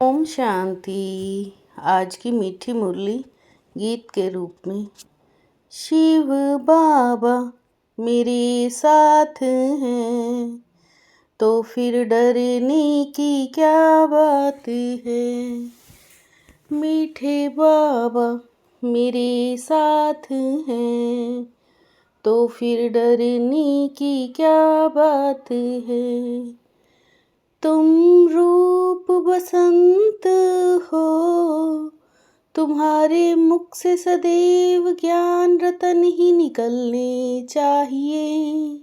ओम शांति। आज की मीठी मुरली गीत के रूप में। शिव बाबा मेरे साथ हैं, तो फिर डरने की क्या बात है। मीठे बाबा मेरे साथ हैं, तो फिर डरने की क्या बात है। तुम रूप बसंत हो, तुम्हारे मुख से सदैव ज्ञान रतन ही निकलने चाहिए।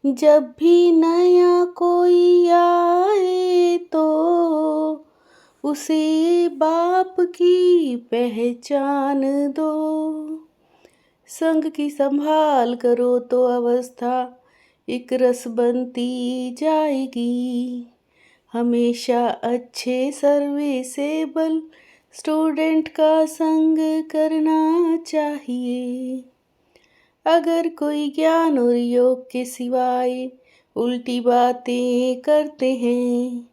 जब भी नया कोई आए तो उसे बाप की पहचान दो। संग की संभाल करो तो अवस्था एक रस बनती जाएगी। हमेशा अच्छे सर्विसेबल स्टूडेंट का संग करना चाहिए। अगर कोई ज्ञान और योग के सिवाय उल्टी बातें करते हैं,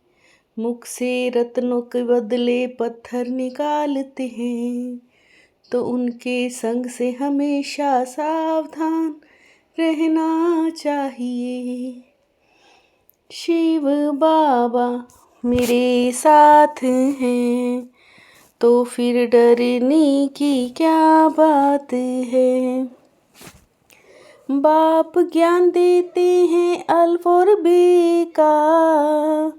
मुख से रत्नों के बदले पत्थर निकालते हैं, तो उनके संग से हमेशा सावधान रहना चाहिए। शिव बाबा मेरे साथ हैं, तो फिर डरने की क्या बात है। बाप ज्ञान देते हैं अल्फ और बे का,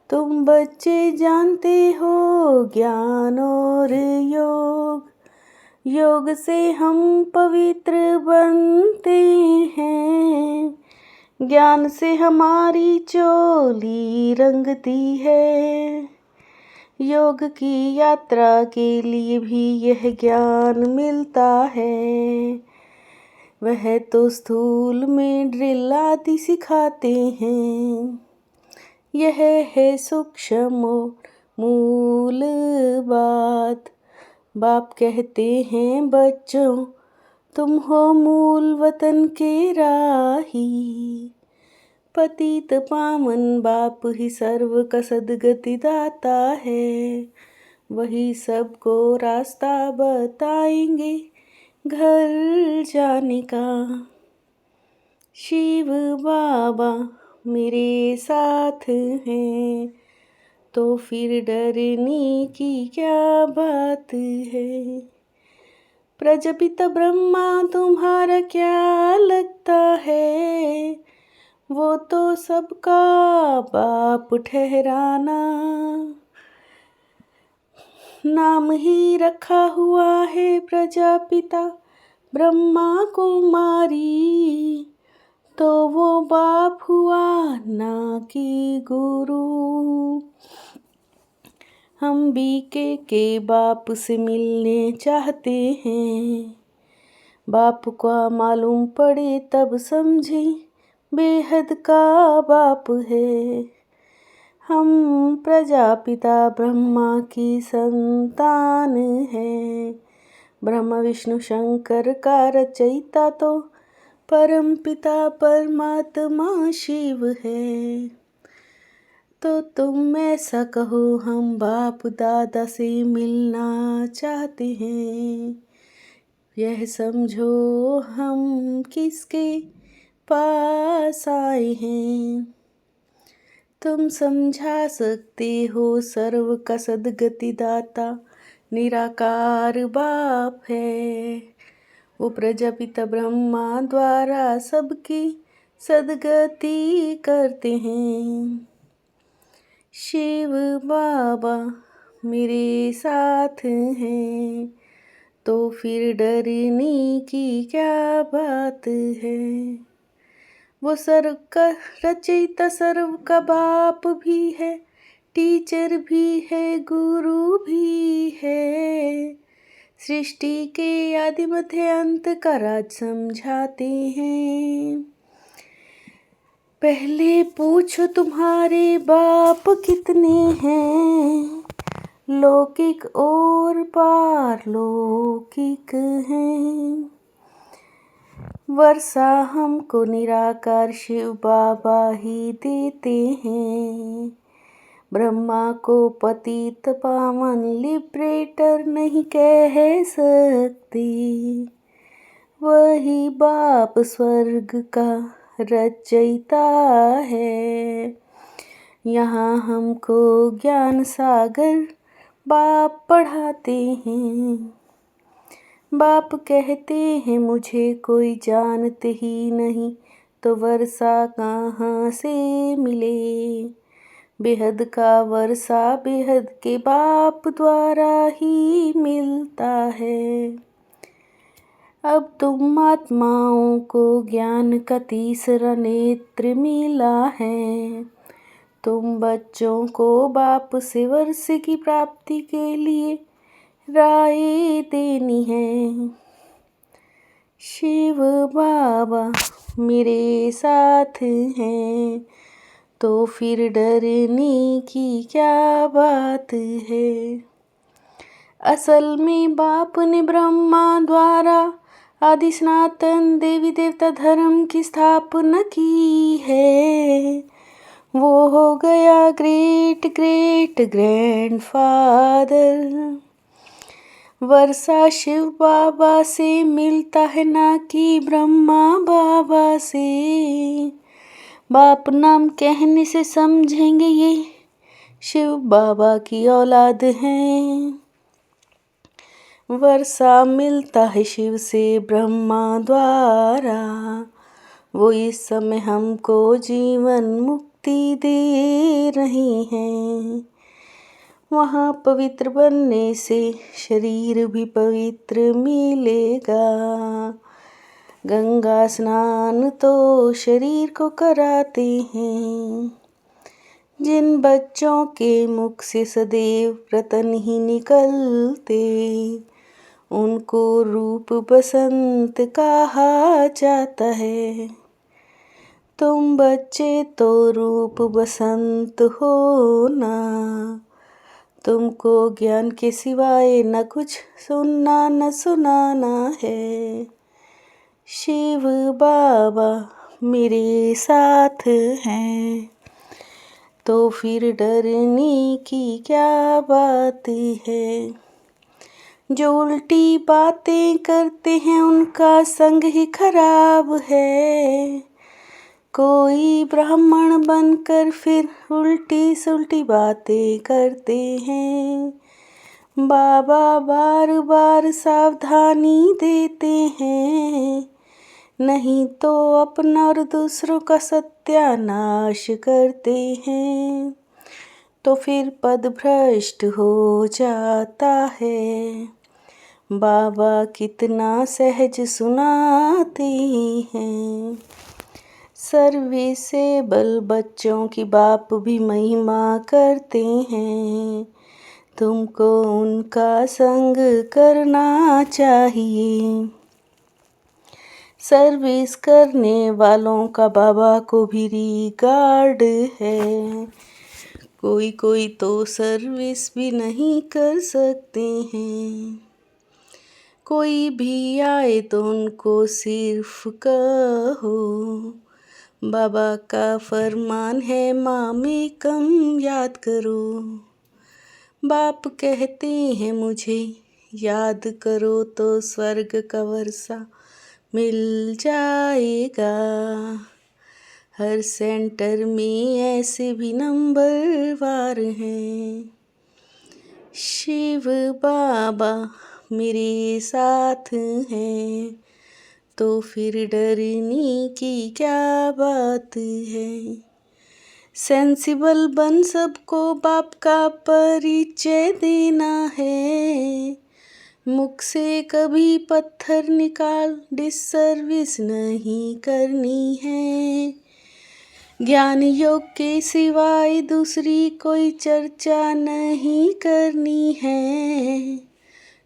तुम बच्चे जानते हो ज्ञान और योग। योग से हम पवित्र बनते हैं, ज्ञान से हमारी चोली रंगती है। योग की यात्रा के लिए भी यह ज्ञान मिलता है। वह तो स्थूल में ड्रिल आदि सिखाते हैं, यह है सूक्ष्म मूल बात। बाप कहते हैं बच्चों, तुम हो मूल वतन के राही। पतित पावन बाप ही सर्व का सद्गति दाता है, वही सबको रास्ता बताएंगे घर जाने का। शिव बाबा मेरे साथ हैं, तो फिर डरने की क्या बात है। प्रजापिता ब्रह्मा तुम्हारा क्या लगता है, वो तो सबका बाप ठहराना। नाम ही रखा हुआ है प्रजापिता ब्रह्मा कुमारी, तो वो बाप हुआ ना कि गुरु। हम भी के बाप से मिलने चाहते हैं, बाप का मालूम पड़े तब समझे बेहद का बाप है। हम प्रजापिता ब्रह्मा की संतान है, ब्रह्मा विष्णु शंकर का रचयिता तो परम पिता परमात्मा शिव है। तो तुम ऐसा कहो हम बाप दादा से मिलना चाहते हैं, यह समझो हम किसके पास आए हैं। तुम समझा सकते हो सर्व का सद्गति दाता निराकार बाप है, वो प्रजापिता ब्रह्मा द्वारा सबकी सद्गति करते हैं। शिव बाबा मेरे साथ हैं, तो फिर डरने की क्या बात है। वो सर्व का रचयिता सर्व का बाप भी है, टीचर भी है, गुरु भी है। सृष्टि के आदि मध्य अंत का राज समझाते हैं। पहले पूछो तुम्हारे बाप कितने हैं, लौकिक और पारलौकिक हैं। वर्षा हमको निराकार शिव बाबा ही देते हैं, ब्रह्मा को पतित पावन लिबरेटर नहीं कह सकते। वही बाप स्वर्ग का रचयिता है। यहाँ हमको ज्ञान सागर बाप पढ़ाते हैं। बाप कहते हैं मुझे कोई जानते ही नहीं, तो वर्षा कहाँ से मिले। बेहद का वर्षा बेहद के बाप द्वारा ही मिलता है। अब तुम आत्माओं को ज्ञान का तीसरा नेत्र मिला है। तुम बच्चों को बाप से वर्ष की प्राप्ति के लिए राय देनी है। शिव बाबा मेरे साथ हैं, तो फिर डरने की क्या बात है। असल में बाप ने ब्रह्मा द्वारा आदि सनातन देवी देवता धर्म की स्थापना की है। वो हो गया ग्रेट ग्रेट ग्रैंडफादर। वर्षा शिव बाबा से मिलता है, ना कि ब्रह्मा बाबा से। बाप नाम कहने से समझेंगे ये शिव बाबा की औलाद हैं। वर्षा मिलता है शिव से ब्रह्मा द्वारा। वो इस समय हमको जीवन मुक्ति दे रही हैं। वहाँ पवित्र बनने से शरीर भी पवित्र मिलेगा। गंगा स्नान तो शरीर को कराते हैं। जिन बच्चों के मुख से सदैव रतन ही निकलते, उनको रूप बसंत कहा जाता है। तुम बच्चे तो रूप बसंत हो ना। तुमको ज्ञान के सिवाय न कुछ सुनना न सुनाना है। शिव बाबा मेरे साथ हैं, तो फिर डरने की क्या बात है। जो उल्टी बातें करते हैं उनका संग ही खराब है। कोई ब्राह्मण बनकर फिर उल्टी सुल्टी बातें करते हैं। बाबा बार बार सावधानी देते हैं, नहीं तो अपना और दूसरों का सत्यानाश करते हैं। तो फिर पद भ्रष्ट हो जाता है। बाबा कितना सहज सुनाते हैं। सर्विसेबल बच्चों की बाप भी महिमा करते हैं। तुमको उनका संग करना चाहिए। सर्विस करने वालों का बाबा को भी रिगार्ड है। कोई तो सर्विस भी नहीं कर सकते हैं। कोई भी आए तो उनको सिर्फ कहो, बाबा का फरमान है मामे कम याद करो। बाप कहते हैं मुझे याद करो तो स्वर्ग का वर्षा मिल जाएगा। हर सेंटर में ऐसे भी नंबरवार हैं। शिव बाबा मेरे साथ हैं, तो फिर डरने की क्या बात है। सेंसिबल बन सबको बाप का परिचय देना है। मुख से कभी पत्थर निकाल डिससर्विस नहीं करनी है। ज्ञान योग के सिवाय दूसरी कोई चर्चा नहीं करनी है।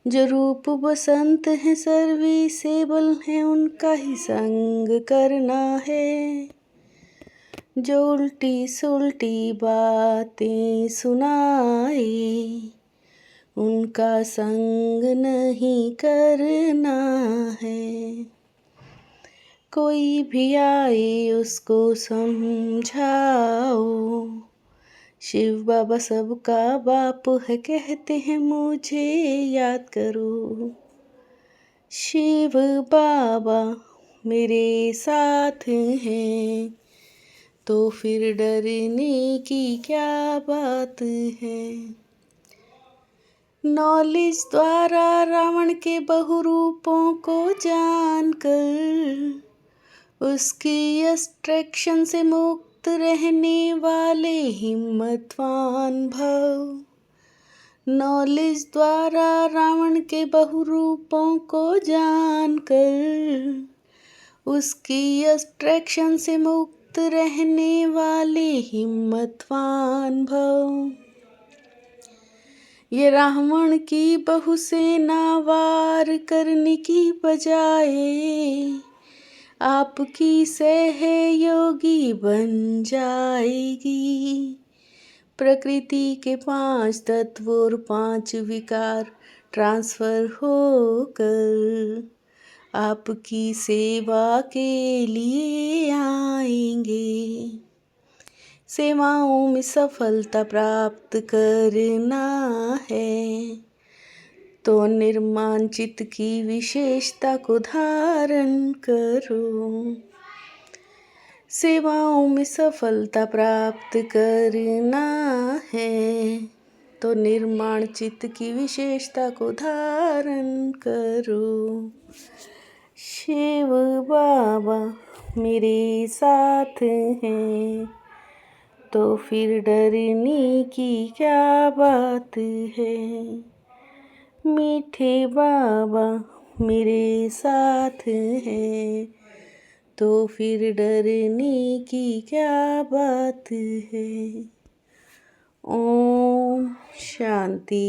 जो रूप बसंत है सर्विसेबल है उनका ही संग करना है। जो उल्टी सुल्टी बातें सुनाए उनका संग नहीं करना है। कोई भी आए उसको समझाओ, शिव बाबा सबका बाप है, कहते हैं मुझे याद करो। शिव बाबा मेरे साथ हैं, तो फिर डरने की क्या बात है। नॉलेज द्वारा रावण के बहुरूपों को जानकर उसकी अट्रैक्शन से मुक्त रहने वाले हिम्मतवान भव। नॉलेज द्वारा रावण के बहुरूपों को जानकर उसकी अट्रैक्शन से मुक्त रहने वाले हिम्मतवान भव। ये रावण की बहु सेना वार करने की बजाय आपकी सहयोगी बन जाएगी। प्रकृति के 5 तत्व और 5 विकार ट्रांसफर होकर आपकी सेवा के लिए आएंगे। सेवाओं में सफलता प्राप्त करना है तो निर्माण चित्त की विशेषता को धारण करो। सेवाओं में सफलता प्राप्त करना है तो निर्माण चित्त की विशेषता को धारण करो। शिव बाबा मेरे साथ हैं, तो फिर डरने की क्या बात है। मीठे बाबा मेरे साथ हैं, तो फिर डरने की क्या बात है। ओम शांति।